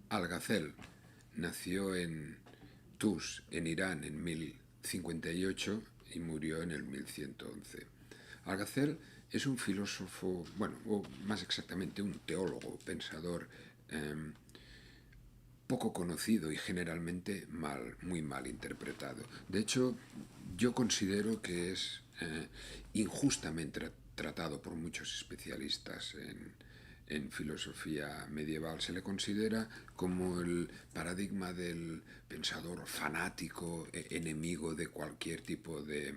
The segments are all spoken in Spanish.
Algacel nació en Tus, en Irán, en 1058 y murió en el 1111. Algacel es un filósofo, bueno, o más exactamente un teólogo, pensador eh, poco conocido y generalmente muy mal interpretado. De hecho, yo considero que es injustamente tratado por muchos especialistas en filosofía medieval. Se le considera como el paradigma del pensador fanático, enemigo de cualquier tipo de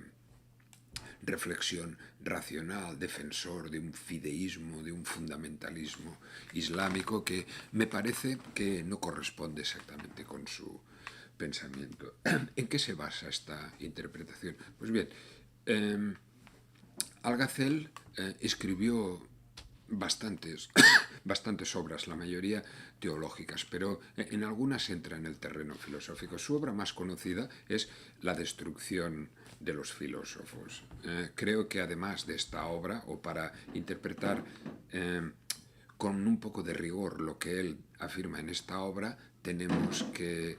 reflexión racional, defensor de un fideísmo, de un fundamentalismo islámico que me parece que no corresponde exactamente con su pensamiento. ¿En qué se basa esta interpretación? Pues bien, eh, Algacel escribió bastantes obras, la mayoría teológicas, pero en algunas entra en el terreno filosófico. Su obra más conocida es La destrucción de los filósofos. Creo que además de esta obra, o para interpretar con un poco de rigor lo que él afirma en esta obra, tenemos que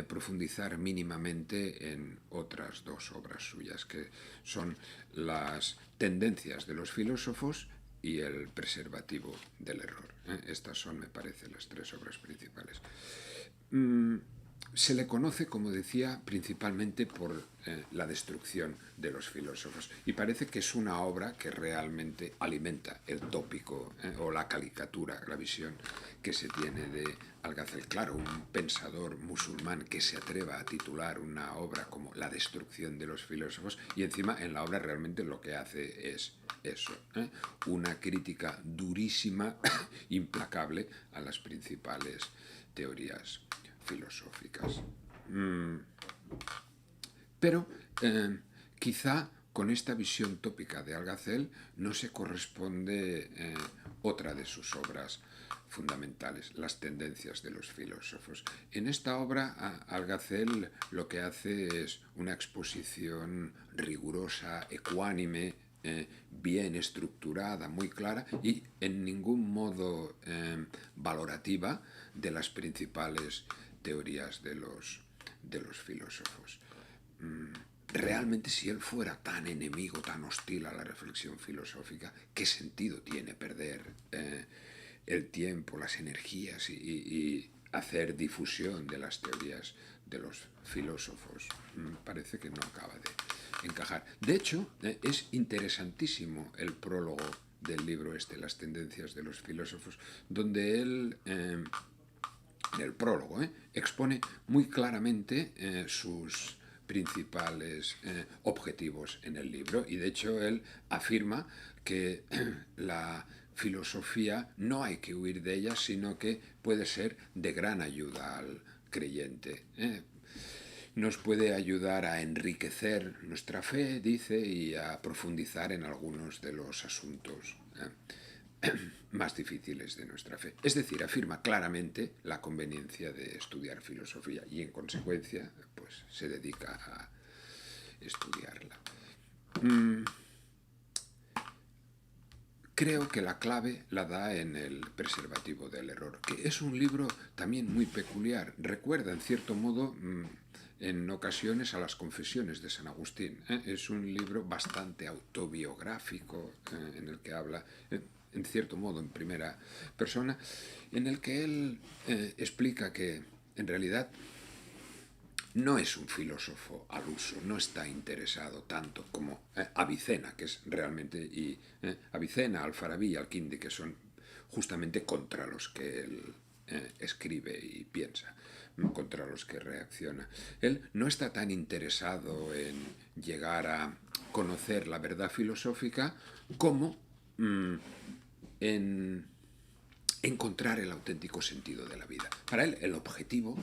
profundizar mínimamente en otras dos obras suyas, que son Las tendencias de los filósofos y El preservativo del error. Estas son, me parece, las tres obras principales. Se le conoce, como decía, principalmente por la destrucción de los filósofos. Y parece que es una obra que realmente alimenta el tópico o la caricatura, la visión que se tiene de Algacel. Claro, un pensador musulmán que se atreva a titular una obra como La destrucción de los filósofos, y encima en la obra realmente lo que hace es eso, una crítica durísima, implacable a las principales teorías filosóficas. Pero quizá con esta visión tópica de Algacel no se corresponde otra de sus obras fundamentales, Las tendencias de los filósofos. En esta obra Algacel lo que hace es una exposición rigurosa, ecuánime, bien estructurada, muy clara y en ningún modo valorativa de las principales teorías de los filósofos. Realmente, si él fuera tan enemigo, tan hostil a la reflexión filosófica, ¿qué sentido tiene perder el tiempo, las energías y hacer difusión de las teorías de los filósofos? Parece que no acaba de encajar. De hecho, es interesantísimo el prólogo del libro este, Las tendencias de los filósofos, donde él en el prólogo, expone muy claramente sus principales objetivos en el libro, y de hecho él afirma que la filosofía no hay que huir de ella, sino que puede ser de gran ayuda al creyente. Nos puede ayudar a enriquecer nuestra fe, dice, y a profundizar en algunos de los asuntos más difíciles de nuestra fe. Es decir, afirma claramente la conveniencia de estudiar filosofía y en consecuencia pues se dedica a estudiarla. Creo que la clave la da en El preservativo del error, que es un libro también muy peculiar. Recuerda, en cierto modo, en ocasiones a las Confesiones de San Agustín. Es un libro bastante autobiográfico, en el que habla, en cierto modo, en primera persona, en el que él explica que, en realidad, no es un filósofo al uso, no está interesado tanto como Avicena, que es realmente, y Avicena, Alfarabi y Alquinde, que son justamente contra los que él escribe y piensa, contra los que reacciona. Él no está tan interesado en llegar a conocer la verdad filosófica como en encontrar el auténtico sentido de la vida. Para él el objetivo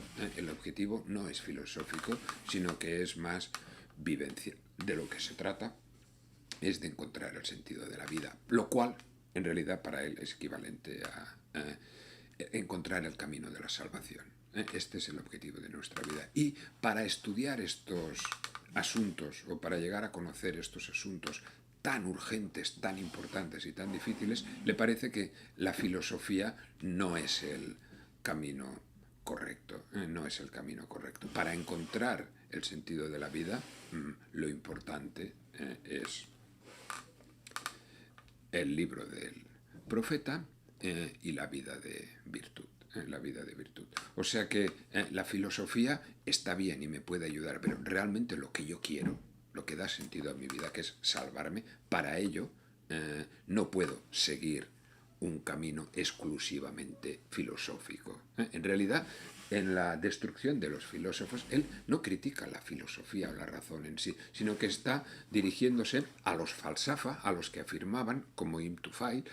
no es filosófico, sino que es más vivencial. De lo que se trata es de encontrar el sentido de la vida, lo cual en realidad para él es equivalente a encontrar el camino de la salvación. Este es el objetivo de nuestra vida. Y para estudiar estos asuntos, o para llegar a conocer estos asuntos tan urgentes, tan importantes y tan difíciles, le parece que la filosofía no es el camino correcto, no es el camino correcto. Para encontrar el sentido de la vida, lo importante es el libro del profeta y la vida de virtud. La vida de virtud. O sea que la filosofía está bien y me puede ayudar, pero realmente lo que yo quiero, lo que da sentido a mi vida, que es salvarme, para ello no puedo seguir un camino exclusivamente filosófico. En realidad, en la destrucción de los filósofos, él no critica la filosofía o la razón en sí, sino que está dirigiéndose a los falsafa, a los que afirmaban, como Ibn Tufayl,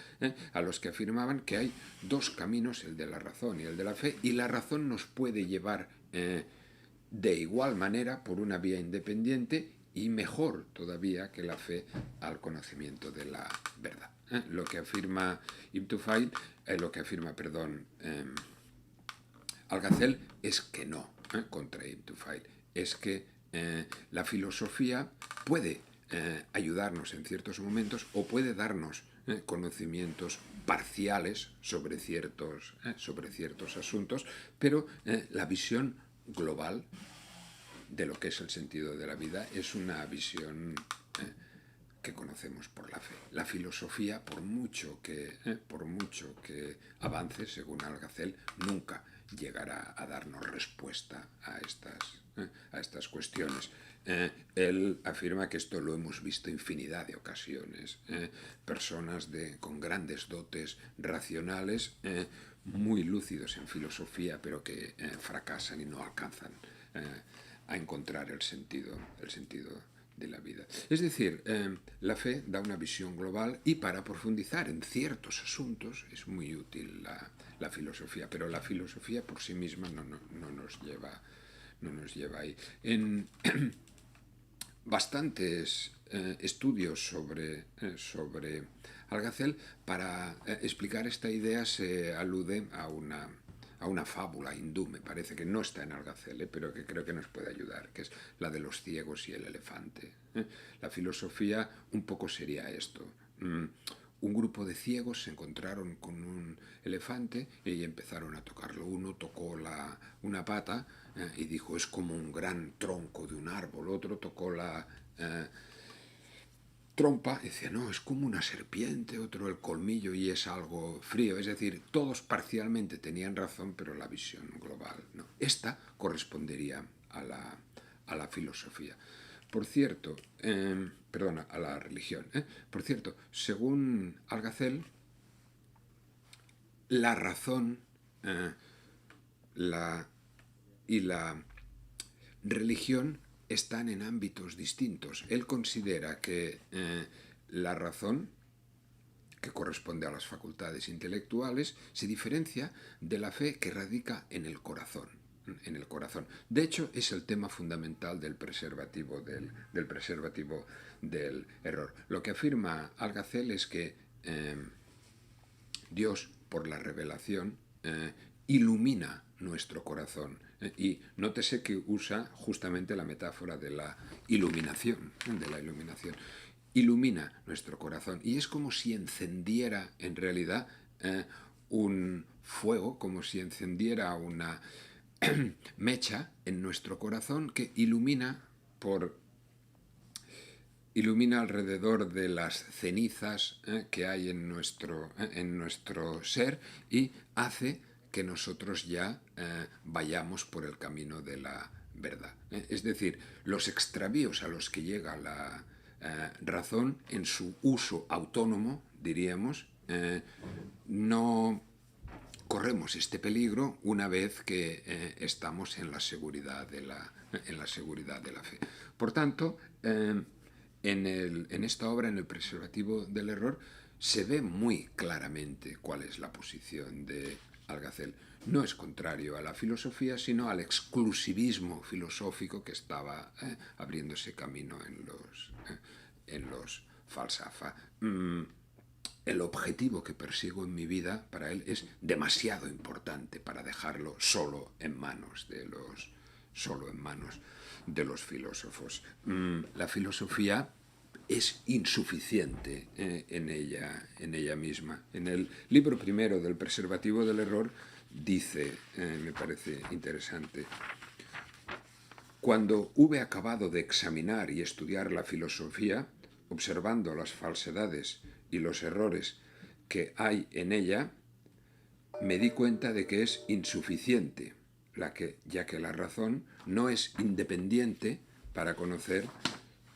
a los que afirmaban que hay dos caminos, el de la razón y el de la fe, y la razón nos puede llevar de igual manera por una vía independiente y mejor todavía que la fe al conocimiento de la verdad. Lo que afirma Ibn Tufayl, Algazel, es que no, contra Ibn Tufayl, es que la filosofía puede ayudarnos en ciertos momentos o puede darnos conocimientos parciales sobre ciertos asuntos, pero la visión global de lo que es el sentido de la vida es una visión que conocemos por la fe. La filosofía, por mucho que avance, según Algazel, nunca llegará a darnos respuesta a estas cuestiones. Él afirma que esto lo hemos visto infinidad de ocasiones. Personas con grandes dotes racionales, muy lúcidos en filosofía, pero que fracasan y no alcanzan a encontrar el sentido de la vida. Es decir, la fe da una visión global y para profundizar en ciertos asuntos es muy útil la filosofía, pero la filosofía por sí misma no nos lleva ahí. En bastantes estudios sobre Algazel, para explicar esta idea se alude a una fábula hindú, me parece que no está en Algazel, pero que creo que nos puede ayudar, que es la de los ciegos y el elefante. La filosofía un poco sería esto. Un grupo de ciegos se encontraron con un elefante y empezaron a tocarlo. Uno tocó una pata y dijo, es como un gran tronco de un árbol. Otro tocó la trompa y decía, no, es como una serpiente. Otro el colmillo y es algo frío. Es decir, todos parcialmente tenían razón, pero la visión global no. Esta correspondería a la filosofía. Por cierto, a la religión. Por cierto, según Algazel, la razón y la religión están en ámbitos distintos. Él considera que la razón, que corresponde a las facultades intelectuales, se diferencia de la fe que radica en el corazón. De hecho, es el tema fundamental del preservativo del error. Lo que afirma Algazel es que Dios, por la revelación, ilumina nuestro corazón. Y nótese que usa justamente la metáfora de la iluminación. Ilumina nuestro corazón. Y es como si encendiera en realidad un fuego, como si encendiera una mecha en nuestro corazón que ilumina alrededor de las cenizas que hay en nuestro ser y hace que nosotros ya vayamos por el camino de la verdad. Es decir, los extravíos a los que llega la razón en su uso autónomo, diríamos, no corremos este peligro una vez que estamos en la seguridad de la fe. Por tanto, en esta obra, en el preservativo del error, se ve muy claramente cuál es la posición de Algazel. No es contrario a la filosofía, sino al exclusivismo filosófico que estaba abriéndose camino en los falsafa. El objetivo que persigo en mi vida para él es demasiado importante para dejarlo solo en manos de los filósofos. La filosofía es insuficiente en ella misma. En el libro primero del preservativo del error dice, me parece interesante: cuando hube acabado de examinar y estudiar la filosofía, observando las falsedades y los errores que hay en ella, me di cuenta de que es insuficiente, ya que la razón no es independiente para conocer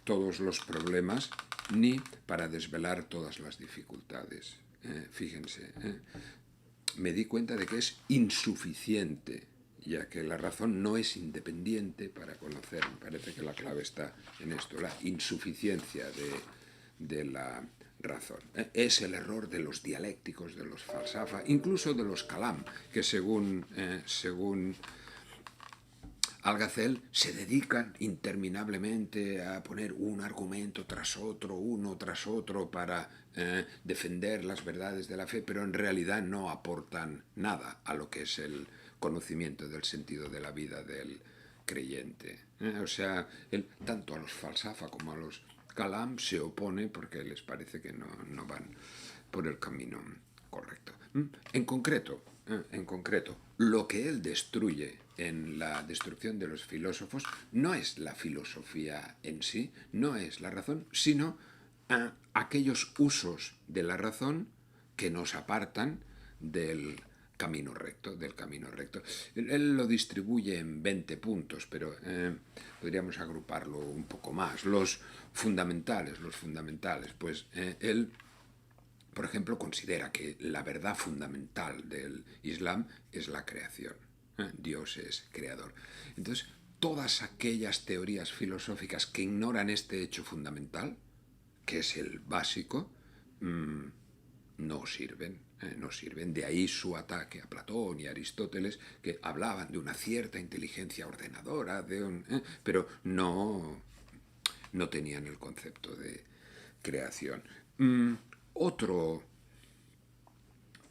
todos los problemas ni para desvelar todas las dificultades. Fíjense, me di cuenta de que es insuficiente, ya que la razón no es independiente para conocer. Me parece que la clave está en esto, la insuficiencia de la razón. Es el error de los dialécticos, de los falsafa, incluso de los kalam, que según Algazel se dedican interminablemente a poner un argumento tras otro, uno tras otro, para defender las verdades de la fe, pero en realidad no aportan nada a lo que es el conocimiento del sentido de la vida del creyente. O sea, tanto a los falsafa como a los kalam se opone porque les parece que no van por el camino correcto. En concreto, lo que él destruye en la destrucción de los filósofos no es la filosofía en sí, no es la razón, sino aquellos usos de la razón que nos apartan del camino recto, Él lo distribuye en 20 puntos, pero podríamos agruparlo un poco más. Los fundamentales, pues él, por ejemplo, considera que la verdad fundamental del Islam es la creación. Dios es creador. Entonces, todas aquellas teorías filosóficas que ignoran este hecho fundamental, que es el básico, no sirven. No sirven. De ahí su ataque a Platón y a Aristóteles, que hablaban de una cierta inteligencia ordenadora, pero no tenían el concepto de creación. Otro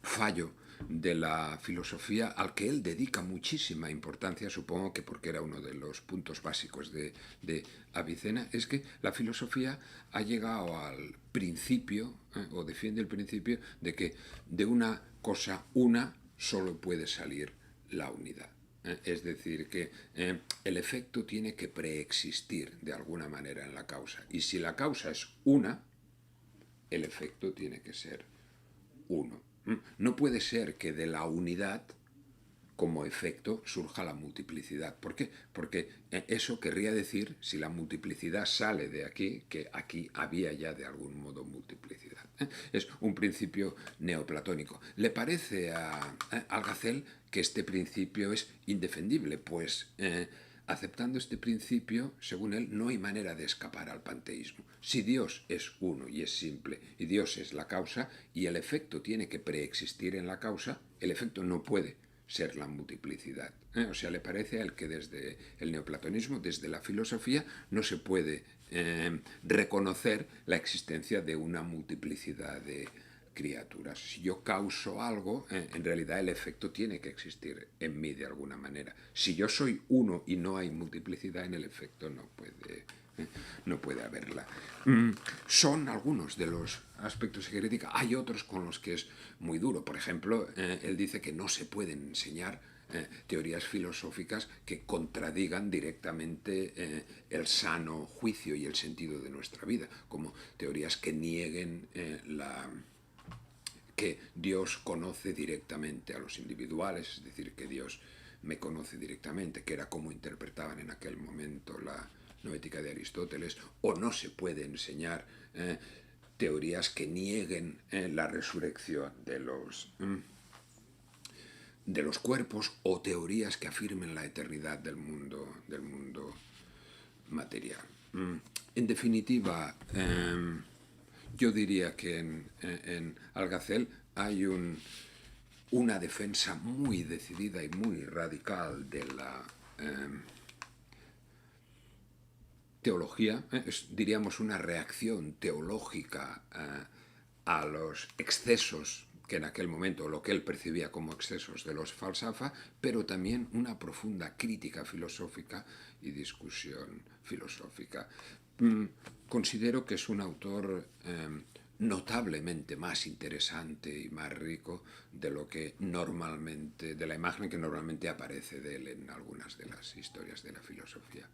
fallo de la filosofía al que él dedica muchísima importancia, supongo que porque era uno de los puntos básicos de Avicena, es que la filosofía ha llegado al principio, o defiende el principio, de que de una cosa una solo puede salir la unidad. Es decir, que el efecto tiene que preexistir de alguna manera en la causa. Y si la causa es una, el efecto tiene que ser uno. No puede ser que de la unidad como efecto surja la multiplicidad. ¿Por qué? Porque eso querría decir, si la multiplicidad sale de aquí, que aquí había ya de algún modo multiplicidad. Es un principio neoplatónico. ¿Le parece a Algazel que este principio es indefendible? Pues aceptando este principio, según él, no hay manera de escapar al panteísmo. Si Dios es uno y es simple, y Dios es la causa, y el efecto tiene que preexistir en la causa, el efecto no puede ser la multiplicidad. O sea, le parece a él que desde el neoplatonismo, desde la filosofía, no se puede reconocer la existencia de una multiplicidad de criaturas. Si yo causo algo, en realidad el efecto tiene que existir en mí de alguna manera. Si yo soy uno y no hay multiplicidad en el efecto, no puede haberla. Son algunos de los aspectos que critica. Hay otros con los que es muy duro. Por ejemplo, él dice que no se pueden enseñar teorías filosóficas que contradigan directamente el sano juicio y el sentido de nuestra vida, como teorías que nieguen que Dios conoce directamente a los individuales, es decir, que Dios me conoce directamente, que era como interpretaban en aquel momento la noética de Aristóteles. O no se puede enseñar teorías que nieguen la resurrección de los cuerpos, o teorías que afirmen la eternidad del mundo material. En definitiva, yo diría que en Algazel hay una defensa muy decidida y muy radical de la teología, diríamos una reacción teológica a los excesos que en aquel momento, lo que él percibía como excesos de los falsafa, pero también una profunda crítica filosófica y discusión filosófica. Considero que es un autor notablemente más interesante y más rico de lo que normalmente, de la imagen que normalmente aparece de él en algunas de las historias de la filosofía.